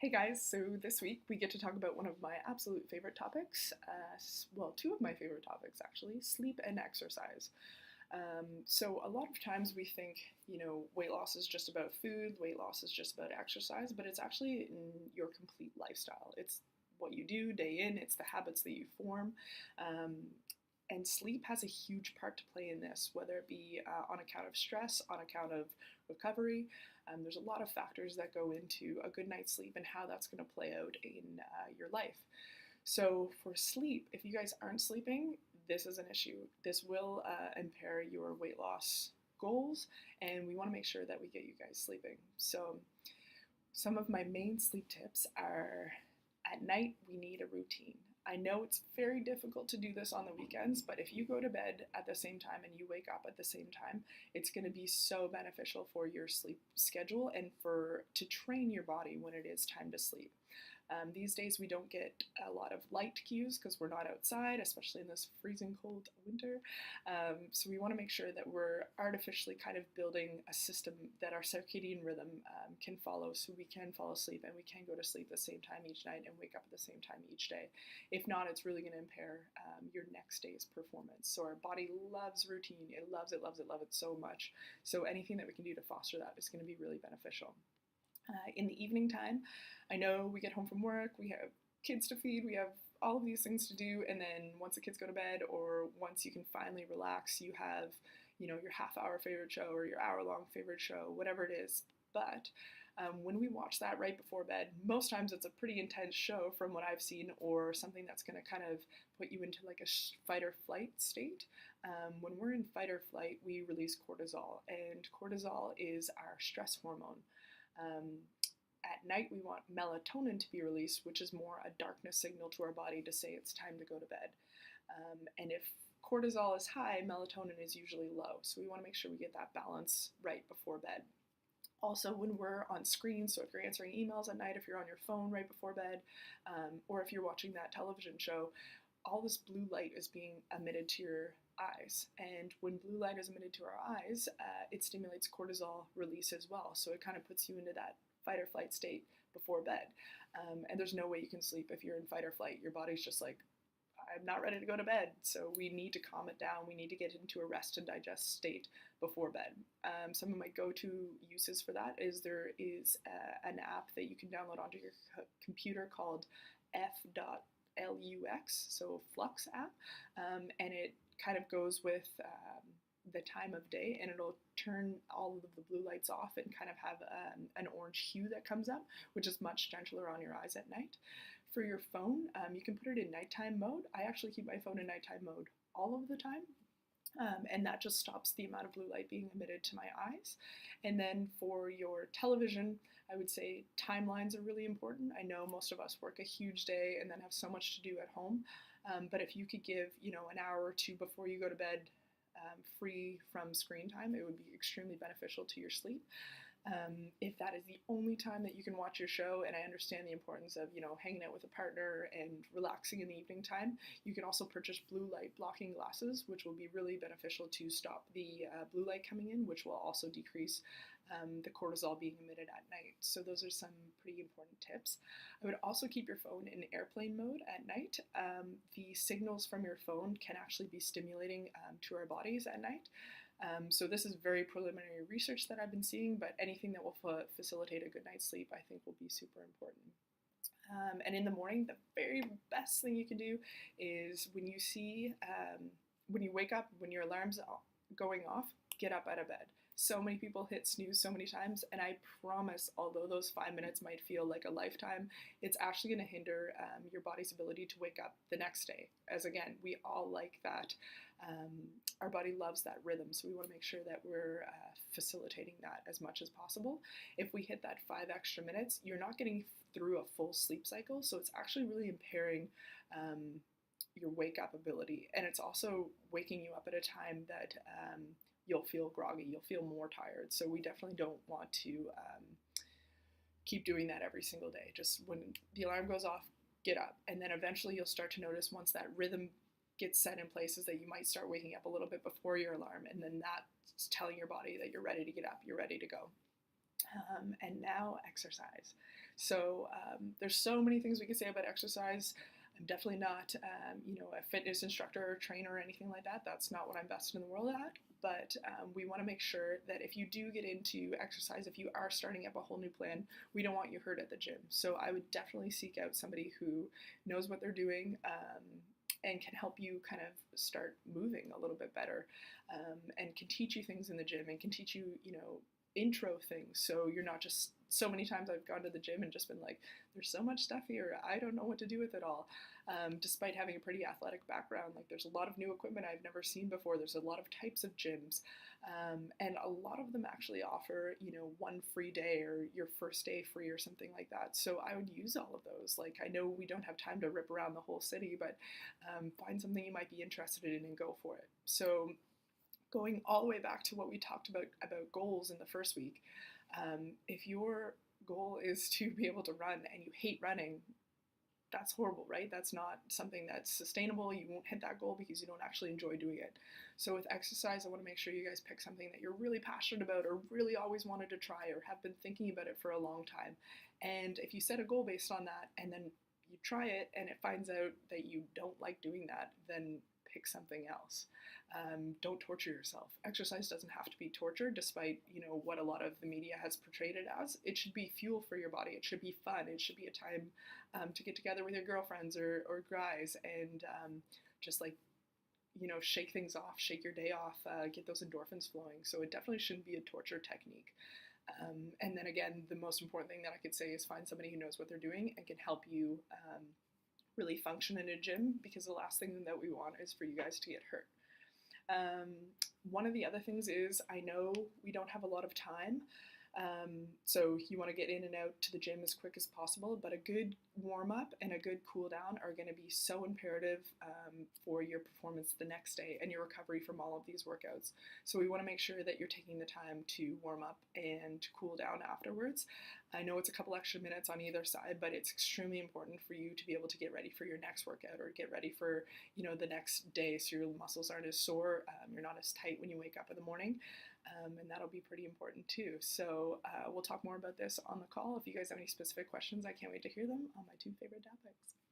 Hey guys, so this week we get to talk about one of my absolute favorite topics. Well, two of my favorite topics actually, sleep and exercise. So a lot of times we think, weight loss is just about food, weight loss is just about exercise, but it's actually in your complete lifestyle. It's what you do day in, it's the habits that you form. Um, and sleep has a huge part to play in this, whether it be on account of stress, on account of recovery. There's a lot of factors that go into a good night's sleep and how that's going to play out in your life. So, for sleep, if you guys aren't sleeping, this is an issue. This will impair your weight loss goals, and we want to make sure that we get you guys sleeping. So, some of my main sleep tips are at night, we need a routine. I know it's very difficult to do this on the weekends, but if you go to bed at the same time and you wake up at the same time, it's going to be so beneficial for your sleep schedule and for to train your body when it is time to sleep. These days, we don't get a lot of light cues because we're not outside, especially in this freezing cold winter. So we want to make sure that we're artificially kind of building a system that our circadian rhythm can follow, so we can fall asleep and we can go to sleep the same time each night and wake up at the same time each day. If not, it's really going to impair your next day's performance. So our body loves routine. It loves it, loves it, loves it so much. So anything that we can do to foster that is going to be really beneficial. In the evening time, I know we get home from work, we have kids to feed, we have all of these things to do, and then once the kids go to bed or once you can finally relax, you have, your half-hour favorite show or your hour-long favorite show, whatever it is. But when we watch that right before bed, most times it's a pretty intense show from what I've seen, or something that's going to kind of put you into like a fight or flight state. When we're in fight or flight, we release cortisol, and cortisol is our stress hormone. Um, at night, we want melatonin to be released, which is more a darkness signal to our body to say it's time to go to bed. And if cortisol is high, melatonin is usually low. So we want to make sure we get that balance right before bed. Also, when we're on screen, so if you're answering emails at night, if you're on your phone right before bed, or if you're watching that television show, all this blue light is being emitted to your eyes. And when blue light is emitted to our eyes, it stimulates cortisol release as well. So it kind of puts you into that fight or flight state before bed. And there's no way you can sleep if you're in fight or flight. Your body's just like, I'm not ready to go to bed. So we need to calm it down. We need to get into a rest and digest state before bed. Some of my go-to uses for that is there is an app that you can download onto your computer called F.Lux, so Flux app, and it kind of goes with the time of day, and it'll turn all of the blue lights off and kind of have an orange hue that comes up, which is much gentler on your eyes at night. For your phone, you can put it in nighttime mode. I actually keep my phone in nighttime mode all of the time. And that just stops the amount of blue light being emitted to my eyes. And then for your television, I would say timelines are really important. I know most of us work a huge day and then have so much to do at home. But if you could give, an hour or two before you go to bed free from screen time, it would be extremely beneficial to your sleep. If that is the only time that you can watch your show, and I understand the importance of, hanging out with a partner and relaxing in the evening time, you can also purchase blue light blocking glasses, which will be really beneficial to stop the blue light coming in, which will also decrease the cortisol being emitted at night. So those are some pretty important tips. I would also keep your phone in airplane mode at night. The signals from your phone can actually be stimulating to our bodies at night. So this is very preliminary research that I've been seeing, but anything that will facilitate a good night's sleep, I think, will be super important. And in the morning, the very best thing you can do is when you see, when you wake up, when your alarm's going off, get up out of bed. So many people hit snooze so many times, and I promise, although those 5 minutes might feel like a lifetime, it's actually going to hinder your body's ability to wake up the next day. As again, we all like that. Our body loves that rhythm, so we want to make sure that we're facilitating that as much as possible. If we hit that 5 extra minutes, you're not getting through a full sleep cycle, so it's actually really impairing your wake up ability, and it's also waking you up at a time that you'll feel groggy, you'll feel more tired. So we definitely don't want to keep doing that every single day. Just when the alarm goes off, get up. And then eventually you'll start to notice once that rhythm gets set in place is that you might start waking up a little bit before your alarm. And then that's telling your body that you're ready to get up, you're ready to go. And now exercise. So there's so many things we could say about exercise. I'm definitely not, a fitness instructor or trainer or anything like that. That's not what I'm best in the world at. But we want to make sure that if you do get into exercise, if you are starting up a whole new plan, we don't want you hurt at the gym. So I would definitely seek out somebody who knows what they're doing. And can help you kind of start moving a little bit better, and can teach you things in the gym and can teach you, intro things. So you're not just, so many times I've gone to the gym and just been like, there's so much stuff here, I don't know what to do with it all. Despite having a pretty athletic background, like there's a lot of new equipment I've never seen before. There's a lot of types of gyms, and a lot of them actually offer, one free day or your first day free or something like that. So I would use all of those. Like, I know we don't have time to rip around the whole city, but find something you might be interested in and go for it. So going all the way back to what we talked about goals in the first week, if your goal is to be able to run and you hate running, that's horrible, right? That's not something that's sustainable. You won't hit that goal because you don't actually enjoy doing it. So with exercise, I want to make sure you guys pick something that you're really passionate about or really always wanted to try or have been thinking about it for a long time. And if you set a goal based on that and then you try it and it finds out that you don't like doing that, then pick something else. Don't torture yourself. Exercise doesn't have to be torture, despite what a lot of the media has portrayed it as. It should be fuel for your body. It should be fun. It should be a time to get together with your girlfriends or guys and just like shake things off, shake your day off, get those endorphins flowing. So it definitely shouldn't be a torture technique. And then again, the most important thing that I could say is find somebody who knows what they're doing and can help you really function in a gym, because the last thing that we want is for you guys to get hurt. One of the other things is, I know we don't have a lot of time, so you want to get in and out to the gym as quick as possible, but a good warm-up and a good cool-down are going to be so imperative for your performance the next day and your recovery from all of these workouts. So we want to make sure that you're taking the time to warm up and cool down afterwards. I know it's a couple extra minutes on either side, but it's extremely important for you to be able to get ready for your next workout or get ready for, the next day, so your muscles aren't as sore, you're not as tight when you wake up in the morning. And that'll be pretty important too. So we'll talk more about this on the call. If you guys have any specific questions, I can't wait to hear them on my two favorite topics.